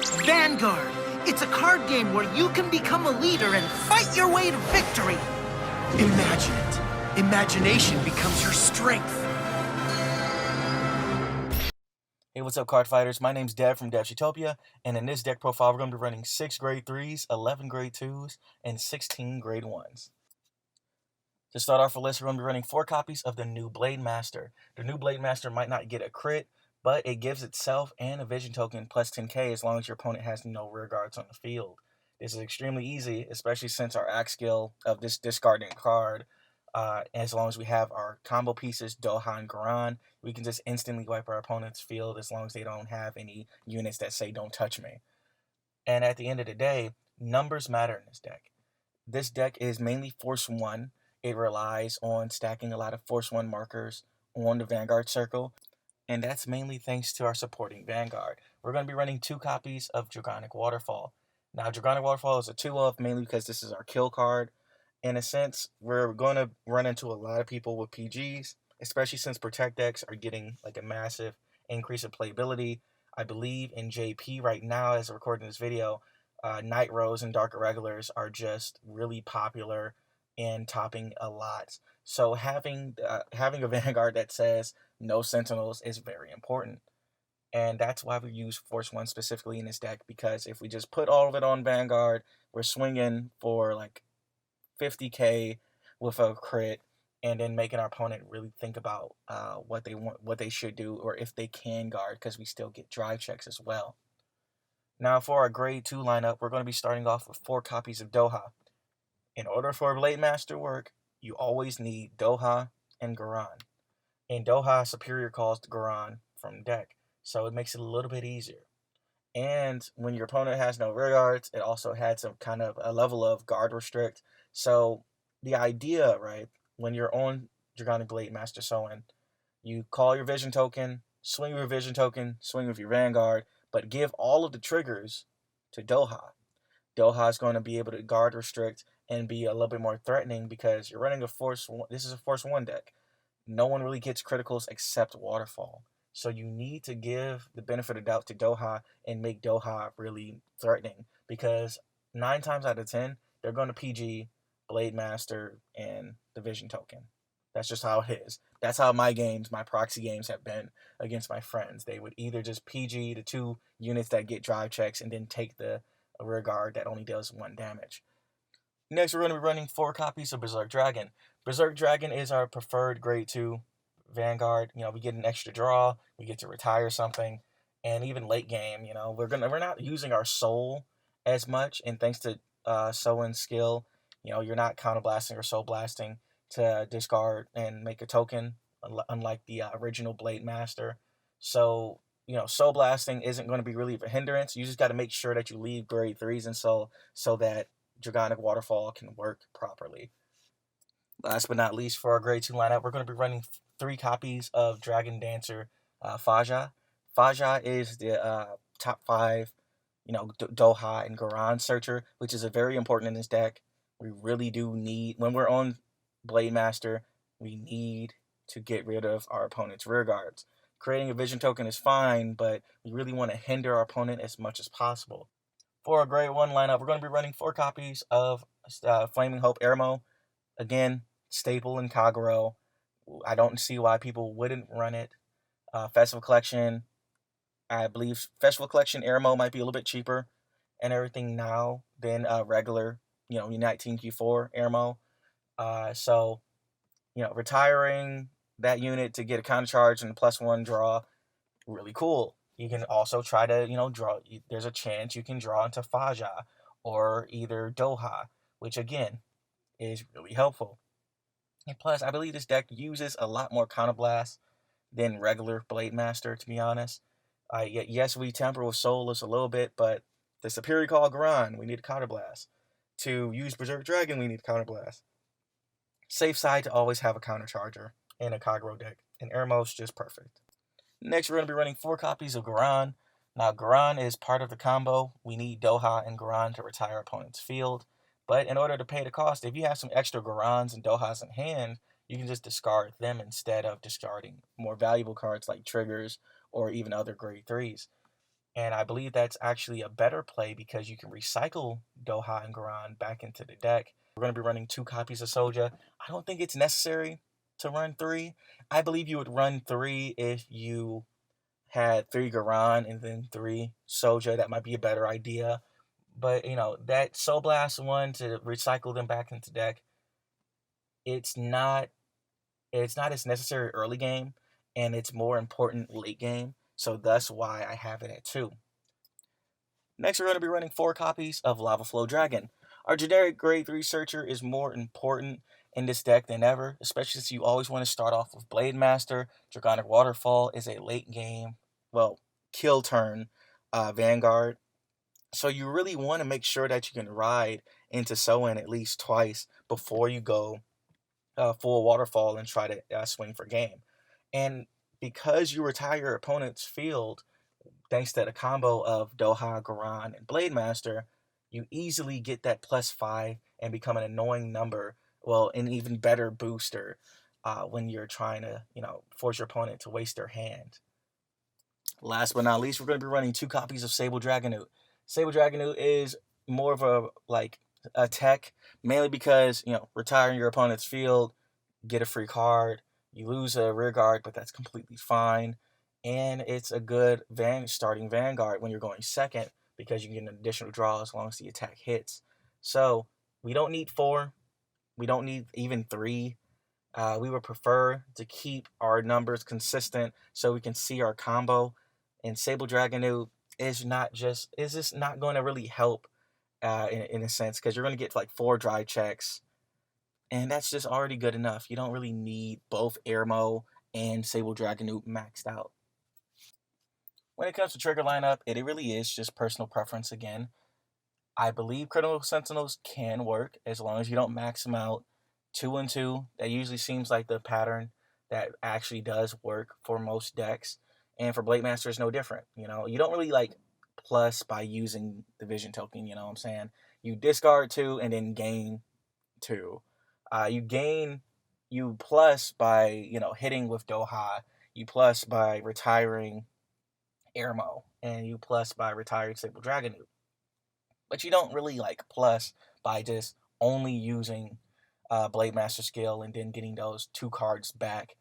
Vanguard. It's a card game where you can become a leader and fight your way to victory. Imagine it. Imagination becomes your strength. Hey, what's up, card fighters? My name's Dev from DevsUtopia, and in this deck profile, we're going to be running 6 grade 3s, 11 grade 2s, and 16 grade 1s. To start off our list, we're going to be running 4 copies of the new Blademaster. The new Blademaster might not get a crit, but it gives itself and a vision token plus 10k as long as your opponent has no rear guards on the field. This is extremely easy, especially since our act skill of this discarding card, as long as we have our combo pieces, Doha and Garan, we can just instantly wipe our opponent's field as long as they don't have any units that say don't touch me. And at the end of the day, numbers matter in this deck. This deck is mainly Force 1. It relies on stacking a lot of Force 1 markers on the Vanguard circle, and that's mainly thanks to our supporting Vanguard. We're going to be running 2 copies of Dragonic Waterfall. Now, Dragonic Waterfall is a 2-of, mainly because this is our kill card. In a sense, we're going to run into a lot of people with PGs, especially since Protect decks are getting like a massive increase in playability. I believe in JP right now, as I'm recording this video, Night Rose and Dark Irregulars are just really popular and topping a lot. So having a Vanguard that says no Sentinels is very important. And that's why we use Force 1 specifically in this deck, because if we just put all of it on Vanguard, we're swinging for like 50k with a crit, and then making our opponent really think about what they should do, or if they can guard, because we still get drive checks as well. Now for our grade 2 lineup, we're going to be starting off with 4 copies of Doha. In order for Blademaster to work, you always need Doha and Garan. And Doha superior calls to Garan from deck, so it makes it a little bit easier. And when your opponent has no rear guards, it also had some kind of a level of guard restrict. So the idea, right, when you're on Dragonic Blademaster Souen, you call your vision token, swing with your vision token, swing with your Vanguard, but give all of the triggers to Doha. Doha is going to be able to guard restrict and be a little bit more threatening because you're running a Force 1. This is a Force 1 deck. No one really gets criticals except Waterfall. So you need to give the benefit of doubt to Doha and make Doha really threatening, because 9 times out of 10, they're going to PG, Blademaster, and the Vision token. That's just how it is. That's how my proxy games have been against my friends. They would either just PG the 2 units that get drive checks and then take the rear guard that only does 1 damage. Next, we're going to be running 4 copies of Berserk Dragon. Berserk Dragon is our preferred grade 2 Vanguard. You know, we get an extra draw, we get to retire something, and even late game, you know, we're not using our soul as much, and thanks to Souen's skill, you know, you're not counterblasting or soul blasting to discard and make a token, unlike the original Blademaster. So, you know, soul blasting isn't going to be really a hindrance. You just got to make sure that you leave grade 3s and so that Dragonic Waterfall can work properly. Last but not least, for our grade 2 lineup, we're going to be running 3 copies of Dragon Dancer Faja. Faja is the top 5, you know, Doha and Garan searcher, which is very important in this deck. We really do need, when we're on Blademaster, we need to get rid of our opponent's rear guards. Creating a vision token is fine, but we really want to hinder our opponent as much as possible. For our grade 1 lineup, we're going to be running 4 copies of Flaming Hope Airmo. Again, staple in Kagero. I don't see why people wouldn't run it. Festival Collection, I believe Festival Collection Airmo might be a little bit cheaper and everything now than regular, you know, Unite Team Q4 Airmo. So, you know, retiring that unit to get a counter charge and a +1 draw, really cool. You can also try to, you know, draw. There's a chance you can draw into Faja or either Doha, which again is really helpful. And plus, I believe this deck uses a lot more counterblast than regular Blademaster, to be honest. Yes, we temper with Soulless a little bit, but the superior call Garan, we need a counterblast. To use Berserk Dragon, we need a counterblast. Safe side to always have a countercharger in a Kagero deck, and Airmo's just perfect. Next, we're going to be running 4 copies of Garan. Now, Garan is part of the combo. We need Doha and Garan to retire opponent's field. But in order to pay the cost, if you have some extra Garans and Dohas in hand, you can just discard them instead of discarding more valuable cards like triggers or even other grade 3s. And I believe that's actually a better play because you can recycle Doha and Garan back into the deck. We're going to be running 2 copies of Soja. I don't think it's necessary to run 3. I believe you would run 3 if you had 3 Garan and then 3 Soja. That might be a better idea. But, that Soul Blast one to recycle them back into deck, it's not as necessary early game, and it's more important late game. So that's why I have it at 2. Next, we're going to be running 4 copies of Lava Flow Dragon. Our generic grade 3 searcher is more important in this deck than ever, especially since you always want to start off with Blademaster. Dragonic Waterfall is a late game, kill turn Vanguard. So you really want to make sure that you can ride into Souen at least twice before you go full Waterfall and try to swing for game. And because you retire your opponent's field, thanks to the combo of Doha, Garan, and Blademaster, you easily get that +5 and become an annoying number, an even better booster when you're trying to, force your opponent to waste their hand. Last but not least, we're going to be running 2 copies of Sable Dragonute. Sable Dragonute is more of a tech, mainly because, retiring your opponent's field, get a free card, you lose a rear guard, but that's completely fine. And it's a good starting Vanguard when you're going second because you get an additional draw as long as the attack hits. So we don't need 4. We don't need even 3. We would prefer to keep our numbers consistent so we can see our combo. And Sable Dragonute is just not going to really help in a sense because you're going to get 4 dry checks. And that's just already good enough. You don't really need both Airmo and Sable Dragonute maxed out. When it comes to trigger lineup, it really is just personal preference again. I believe Critical Sentinels can work as long as you don't max them out 2 and 2. That usually seems like the pattern that actually does work for most decks. And for Blademaster, it's no different. You don't really plus by using the Vision token, you know what I'm saying? You discard 2 and then gain 2. You plus by, hitting with Doha. You plus by retiring Airmo. And you plus by retiring Sable Dragonute. But you don't really plus by just only using Blademaster skill and then getting those 2 cards back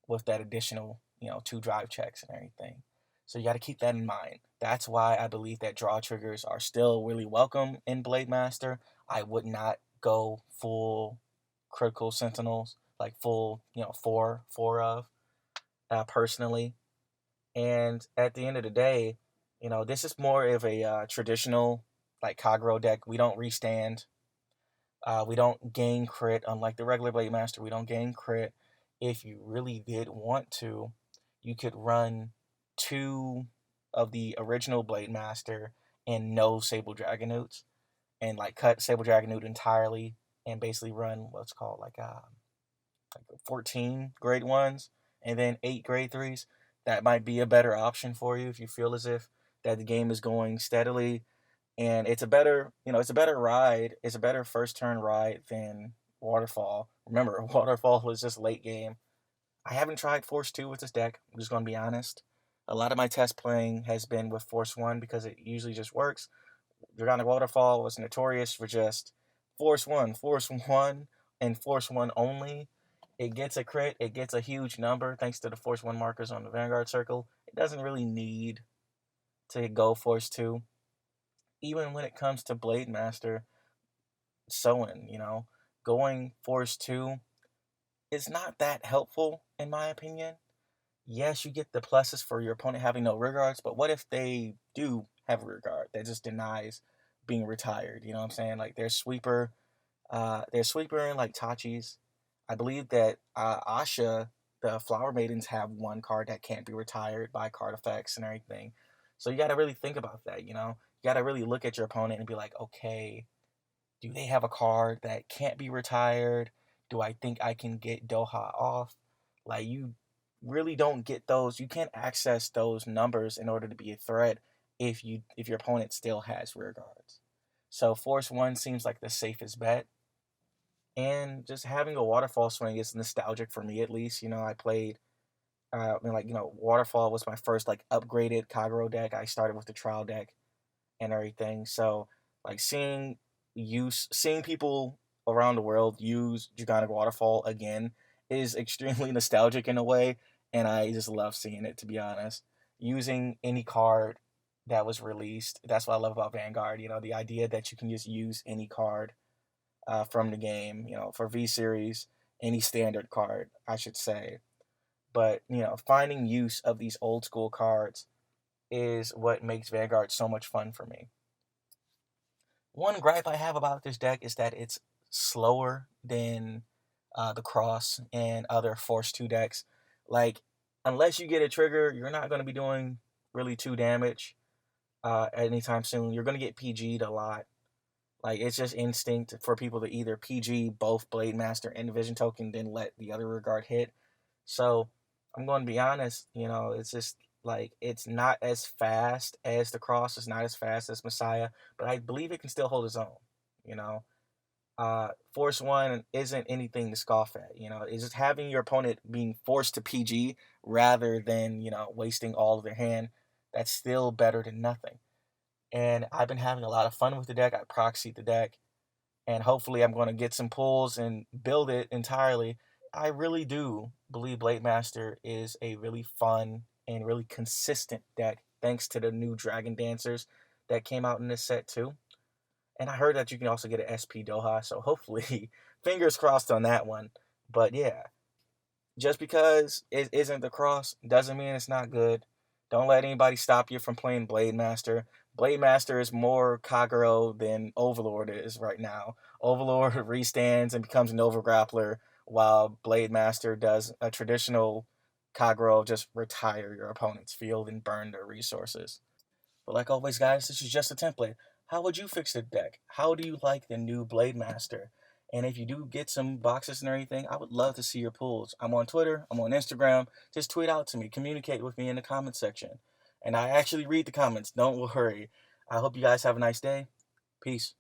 with that additional, 2 drive checks and everything. So you got to keep that in mind. That's why I believe that draw triggers are still really welcome in Blademaster. I would not go full Critical Sentinels, full, 4 of, personally. And at the end of the day, this is more of a traditional, Kagero deck. We don't restand. We don't gain crit, unlike the regular Blademaster. We don't gain crit. If you really did want to, you could run 2 of the original Blademaster and no Sable Dragonutes, and cut Sable Dragonute entirely and basically run what's called 14 grade 1s and then 8 grade 3s. That might be a better option for you if you feel as if that the game is going steadily. And it's a better ride. It's a better first turn ride than Waterfall. Remember, Waterfall is just late game. I haven't tried Force 2 with this deck. I'm just going to be honest. A lot of my test playing has been with Force 1 because it usually just works. Dragonic Waterfall was notorious for just Force 1, and Force 1 only. It gets a crit. It gets a huge number thanks to the Force 1 markers on the Vanguard circle. It doesn't really need to go Force 2. Even when it comes to Blademaster Souen, going Force 2 is not that helpful, in my opinion. Yes, you get the pluses for your opponent having no rearguards, but what if they do have a rearguard that just denies being retired? You know what I'm saying? Their sweeper and Tachi's. I believe that Asha, the Flower Maidens, have 1 card that can't be retired by card effects and everything. So you got to really think about that, You got to really look at your opponent and be like, okay, do they have a card that can't be retired? Do I think I can get Doha off? You really don't get those. You can't access those numbers in order to be a threat if your opponent still has rear guards. So Force 1 seems like the safest bet. And just having a waterfall swing is nostalgic for me, at least. I played Waterfall was my first like upgraded Kagero deck. I started with the trial deck and everything. So like seeing people around the world use Dragonic Waterfall again is extremely nostalgic in a way, and I just love seeing it, to be honest. Using any card that was released, that's what I love about Vanguard. The idea that you can just use any card from the game. For V Series, any standard card, I should say. But finding use of these old school cards is what makes Vanguard so much fun for me. One gripe I have about this deck is that it's slower than the Cross and other Force 2 decks. Like, unless you get a trigger, you're not going to be doing really 2 damage anytime soon. You're going to get PG'd a lot. Like, it's just instinct for people to either PG both Blademaster and Division Token, then let the other regard hit. So, I'm going to be honest, it's just like, it's not as fast as the Cross, it's not as fast as Messiah, but I believe it can still hold its own, Force 1 isn't anything to scoff at, it's just having your opponent being forced to PG rather than, wasting all of their hand. That's still better than nothing. And I've been having a lot of fun with the deck. I proxied the deck, and hopefully I'm going to get some pulls and build it entirely. I really do believe Blademaster is a really fun and really consistent deck, thanks to the new Dragon Dancers that came out in this set too. And I heard that you can also get an SP Doha, so hopefully, fingers crossed on that one. But yeah, just because it isn't the Cross doesn't mean it's not good. Don't let anybody stop you from playing Blademaster. Blademaster is more Kagero than Overlord is right now. Overlord restands and becomes an overgrappler, while Blademaster does a traditional Kagero, just retire your opponent's field and burn their resources. But like always, guys, this is just a template. How would you fix the deck? How do you like the new Blademaster? And if you do get some boxes and everything, I would love to see your pulls. I'm on Twitter. I'm on Instagram. Just tweet out to me. Communicate with me in the comment section. And I actually read the comments. Don't worry. I hope you guys have a nice day. Peace.